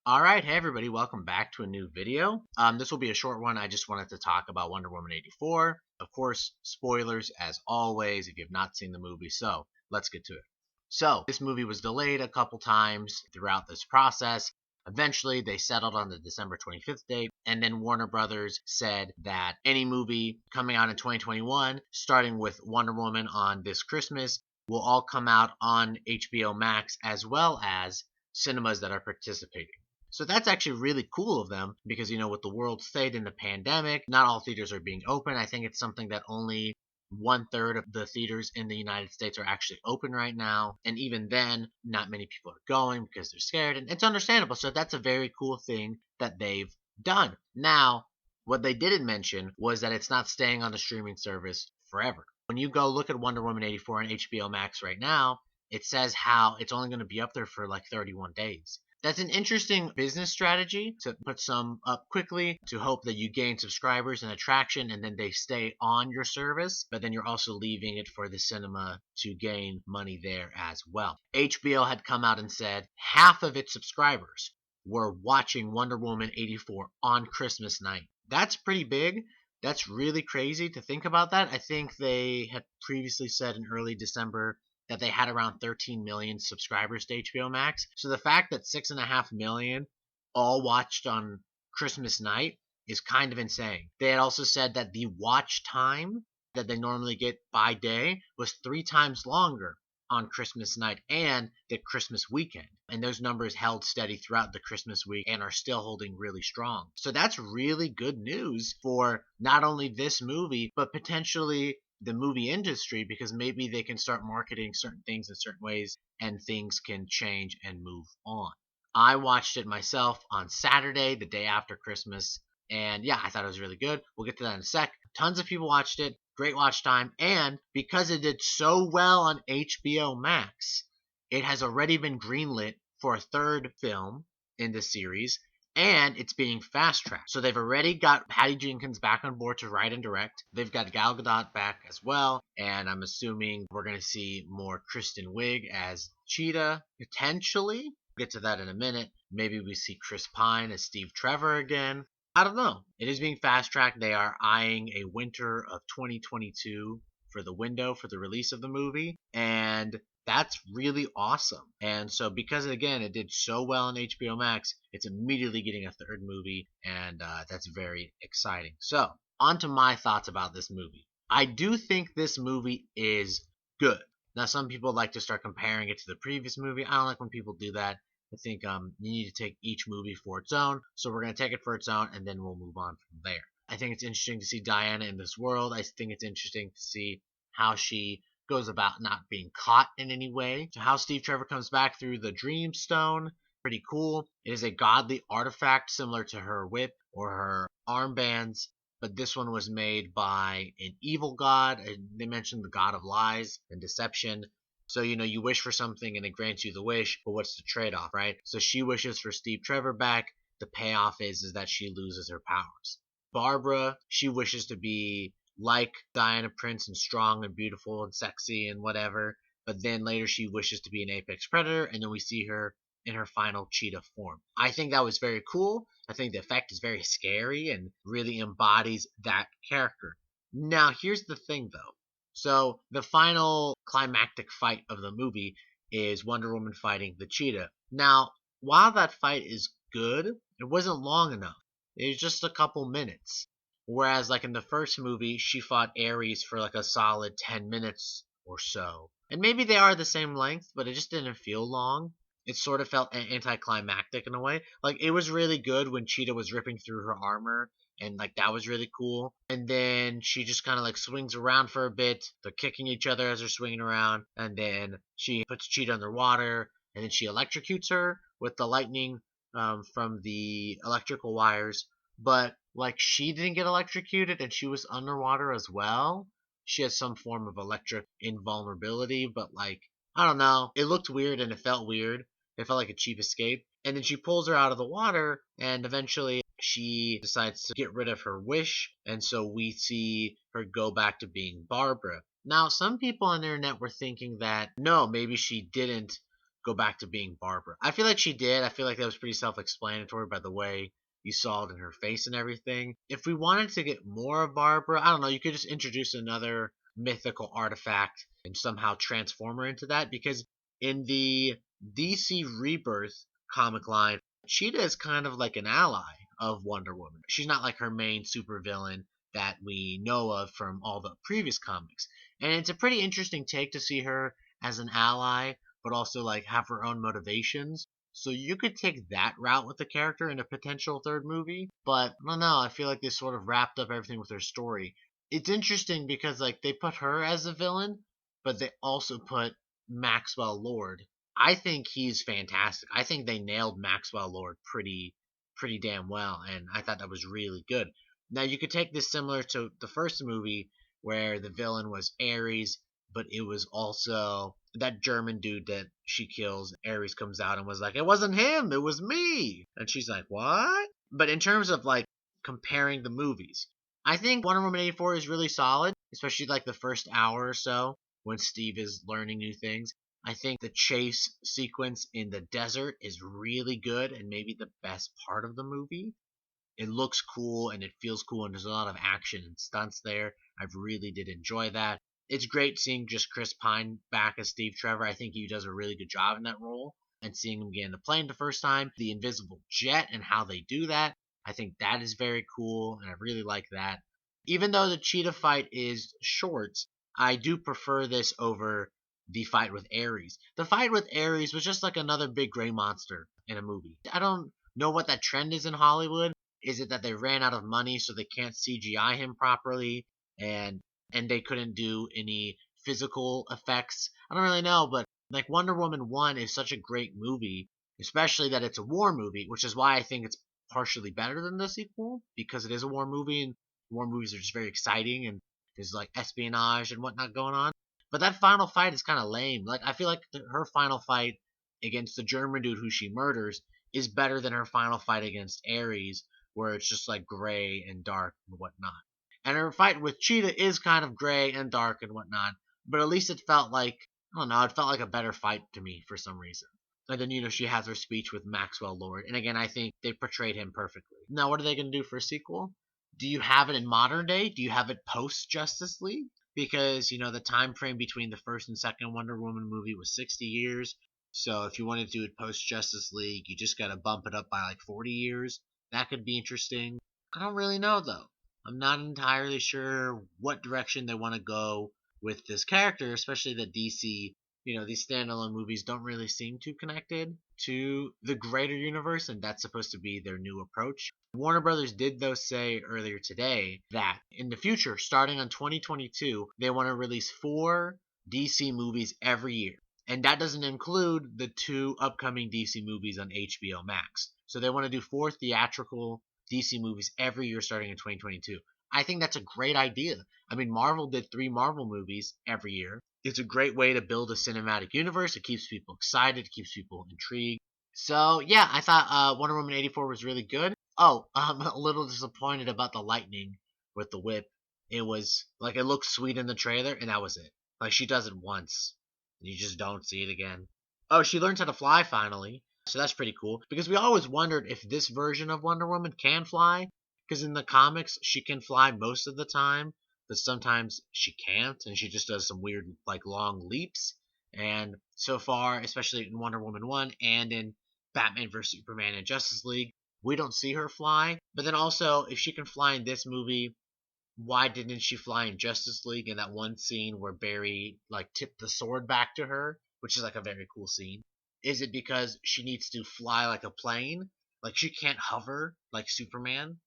Alright, hey everybody, welcome back to a new video. This will be a short one. I just wanted to talk about Wonder Woman 84. Of course, spoilers as always if you have not seen the movie, so let's get to it. So, this movie was delayed a couple times throughout this process. Eventually, they settled on the December 25th date, and then Warner Brothers said that any movie coming out in 2021, starting with Wonder Woman on this Christmas, will all come out on HBO Max as well as cinemas that are participating. So that's actually really cool of them because, with the world state in the pandemic, not all theaters are being open. I think it's something that only 1/3 of the theaters in the United States are actually open right now. And even then, not many people are going because they're scared. And it's understandable. So that's a very cool thing that they've done. Now, what they didn't mention was that it's not staying on the streaming service forever. When you go look at Wonder Woman 84 on HBO Max right now, it says how it's only going to be up there for like 31 days. That's an interesting business strategy to put some up quickly to hope that you gain subscribers and attraction and then they stay on your service, but then you're also leaving it for the cinema to gain money there as well. HBO had come out and said half of its subscribers were watching Wonder Woman 84 on Christmas night. That's pretty big. That's really crazy to think about that. I think they had previously said in early December that they had around 13 million subscribers to HBO Max. So the fact that 6.5 million all watched on Christmas night is kind of insane. They had also said that the watch time that they normally get by day was 3 times longer on Christmas night and the Christmas weekend. And those numbers held steady throughout the Christmas week and are still holding really strong. So that's really good news for not only this movie, but potentially the movie industry, because maybe they can start marketing certain things in certain ways and things can change and move on. I watched it myself on Saturday, the day after Christmas, and yeah, I thought it was really good. We'll get to that in a sec. Tons of people watched it, great watch time, and because it did so well on HBO Max, it has already been greenlit for a third film in the series, and it's being fast-tracked. So they've already got Patty Jenkins back on board to write and direct. They've got Gal Gadot back as well, and I'm assuming we're going to see more Kristen Wiig as Cheetah, potentially. We'll get to that in a minute. Maybe we see Chris Pine as Steve Trevor again. I don't know. It is being fast-tracked. They are eyeing a winter of 2022 for the window for the release of the movie, and that's really awesome. And so because, again, it did so well on HBO Max, it's immediately getting a third movie, and that's very exciting. So on to my thoughts about this movie. I do think this movie is good. Now, some people like to start comparing it to the previous movie. I don't like when people do that. I think you need to take each movie for its own. So we're going to take it for its own, and then we'll move on from there. I think it's interesting to see Diana in this world. I think it's interesting to see how she goes about not being caught in any way. So how Steve Trevor comes back through the Dream Stone, pretty cool. It is a godly artifact similar to her whip or her armbands, but this one was made by an evil god. They mentioned the god of lies and deception. So, you wish for something and it grants you the wish, but what's the trade-off, right? So she wishes for Steve Trevor back. The payoff is that she loses her powers. Barbara, she wishes to be like Diana Prince and strong and beautiful and sexy and whatever, but then later she wishes to be an apex predator, and then we see her in her final cheetah form. I think that was very cool. I think the effect is very scary and really embodies that character. Now, here's the thing, though. So the final climactic fight of the movie is Wonder Woman fighting the cheetah. Now, while that fight is good, it wasn't long enough. It was just a couple minutes. Whereas, like in the first movie, she fought Ares for like a solid 10 minutes or so. And maybe they are the same length, but it just didn't feel long. It sort of felt anticlimactic in a way. Like, it was really good when Cheetah was ripping through her armor, and like that was really cool. And then she just kind of like swings around for a bit. They're kicking each other as they're swinging around, and then she puts Cheetah underwater, and then she electrocutes her with the lightning from the electrical wires. But like she didn't get electrocuted and she was underwater as well. She has some form of electric invulnerability, but like, I don't know. It looked weird and it felt weird. It felt like a cheap escape. And then she pulls her out of the water and eventually she decides to get rid of her wish. And so we see her go back to being Barbara. Now, some people on the internet were thinking that no, maybe she didn't go back to being Barbara. I feel like she did. I feel like that was pretty self-explanatory by the way you saw it in her face and everything. If we wanted to get more of Barbara, I don't know, you could just introduce another mythical artifact and somehow transform her into that, because in the DC Rebirth comic line, Cheetah is kind of like an ally of Wonder Woman. She's not like her main supervillain that we know of from all the previous comics. And it's a pretty interesting take to see her as an ally, but also like have her own motivations. So you could take that route with the character in a potential third movie, but I don't know. I feel like they sort of wrapped up everything with her story. It's interesting because like they put her as a villain, but they also put Maxwell Lord. I think he's fantastic. I think they nailed Maxwell Lord pretty damn well, and I thought that was really good. Now you could take this similar to the first movie where the villain was Ares, but it was also that German dude that she kills. Ares comes out and was like, "It wasn't him, it was me." And she's like, "What?" But in terms of like comparing the movies, I think Wonder Woman 84 is really solid, especially like the first hour or so when Steve is learning new things. I think the chase sequence in the desert is really good and maybe the best part of the movie. It looks cool and it feels cool and there's a lot of action and stunts there. I really did enjoy that. It's great seeing just Chris Pine back as Steve Trevor. I think he does a really good job in that role. And seeing him get in the plane the first time, the invisible jet and how they do that, I think that is very cool and I really like that. Even though the cheetah fight is short, I do prefer this over the fight with Ares. The fight with Ares was just like another big gray monster in a movie. I don't know what that trend is in Hollywood. Is it that they ran out of money so they can't CGI him properly and they couldn't do any physical effects? I don't really know, but like Wonder Woman 1 is such a great movie, especially that it's a war movie, which is why I think it's partially better than the sequel because it is a war movie and war movies are just very exciting and there's like espionage and whatnot going on. But that final fight is kind of lame. Like I feel like her final fight against the German dude who she murders is better than her final fight against Ares, where it's just like gray and dark and whatnot. And her fight with Cheetah is kind of gray and dark and whatnot, but at least it felt like, I don't know, it felt like a better fight to me for some reason. And then, she has her speech with Maxwell Lord. And again, I think they portrayed him perfectly. Now, what are they going to do for a sequel? Do you have it in modern day? Do you have it post Justice League? Because, the time frame between the first and second Wonder Woman movie was 60 years. So if you want to do it post Justice League, you just got to bump it up by like 40 years. That could be interesting. I don't really know, though. I'm not entirely sure what direction they want to go with this character, especially that DC, these standalone movies don't really seem too connected to the greater universe, and that's supposed to be their new approach. Warner Brothers did, though, say earlier today that in the future, starting on 2022, they want to release 4 DC movies every year. And that doesn't include the 2 upcoming DC movies on HBO Max. So they want to do 4 theatrical DC movies every year starting in 2022. I think that's a great idea. I mean, Marvel did 3 Marvel movies every year. It's a great way to build a cinematic universe. It keeps people excited, it keeps people intrigued. So, yeah, I thought Wonder Woman 84 was really good. Oh, I'm a little disappointed about the lightning with the whip. It was, like, it looked sweet in the trailer, and that was it. Like, she does it once, and you just don't see it again. Oh, she learns how to fly finally. So that's pretty cool. Because we always wondered if this version of Wonder Woman can fly. Because in the comics, she can fly most of the time. But sometimes she can't. And she just does some weird, like, long leaps. And so far, especially in Wonder Woman 1 and in Batman vs. Superman and Justice League, we don't see her fly. But then also, if she can fly in this movie, why didn't she fly in Justice League in that one scene where Barry, like, tipped the sword back to her? Which is, like, a very cool scene. Is it because she needs to fly like a plane? Like she can't hover like Superman.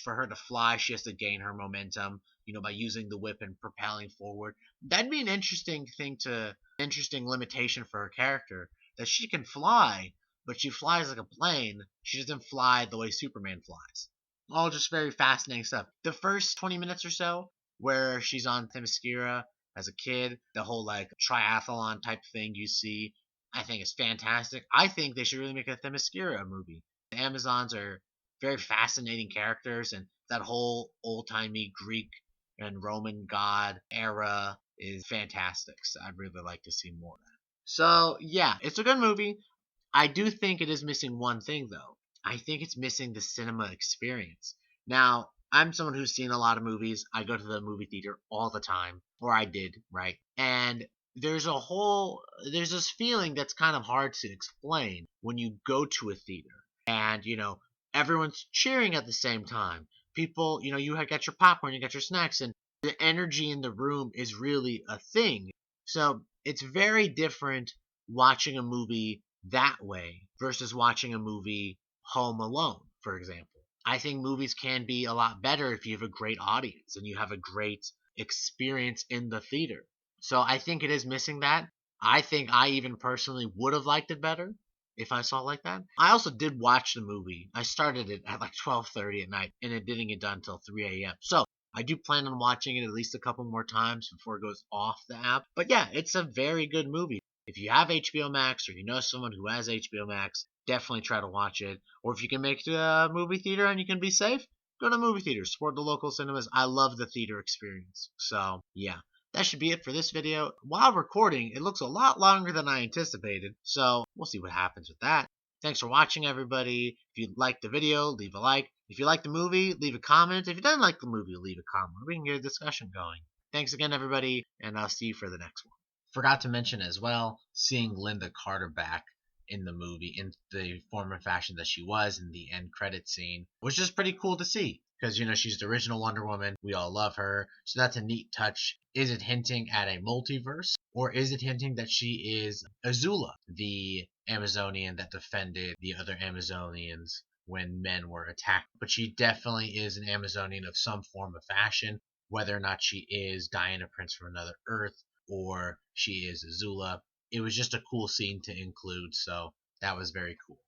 For her to fly, she has to gain her momentum, by using the whip and propelling forward. That'd be an interesting limitation for her character that she can fly, but she flies like a plane. She doesn't fly the way Superman flies. All just very fascinating stuff. The first 20 minutes or so, where she's on Themyscira as a kid, the whole like triathlon type thing you see, I think it's fantastic. I think they should really make a Themyscira movie. The Amazons are very fascinating characters, and that whole old-timey Greek and Roman god era is fantastic. So I'd really like to see more of that. So yeah, it's a good movie. I do think it is missing one thing though. I think it's missing the cinema experience. Now, I'm someone who's seen a lot of movies. I go to the movie theater all the time, or I did, right? And there's a whole there's this feeling that's kind of hard to explain when you go to a theater and, everyone's cheering at the same time. People, you have got your popcorn, you got your snacks, and the energy in the room is really a thing. So, it's very different watching a movie that way versus watching a movie home alone, for example. I think movies can be a lot better if you have a great audience and you have a great experience in the theater. So I think it is missing that. I think I even personally would have liked it better if I saw it like that. I also did watch the movie. I started it at like 12:30 at night and it didn't get done until 3 a.m. So I do plan on watching it at least a couple more times before it goes off the app. But yeah, it's a very good movie. If you have HBO Max or you know someone who has HBO Max, definitely try to watch it. Or if you can make it to a movie theater and you can be safe, go to movie theaters. Support the local cinemas. I love the theater experience. So yeah, that should be it for this video. While recording, it looks a lot longer than I anticipated. So we'll see what happens with that. Thanks for watching, everybody. If you liked the video, leave a like. If you liked the movie, leave a comment. If you didn't like the movie, leave a comment. We can get a discussion going. Thanks again, everybody, and I'll see you for the next one. Forgot to mention as well, seeing Linda Carter back in the movie in the form and fashion that she was in the end credit scene was just pretty cool to see because she's the original Wonder Woman. We all love her, so that's a neat touch. Is it hinting at a multiverse, or is it hinting that she is Azula, the Amazonian that defended the other Amazonians when men were attacked? But she definitely is an Amazonian of some form of fashion, whether or not she is Diana Prince from another Earth or she is Azula. It was just a cool scene to include, so that was very cool.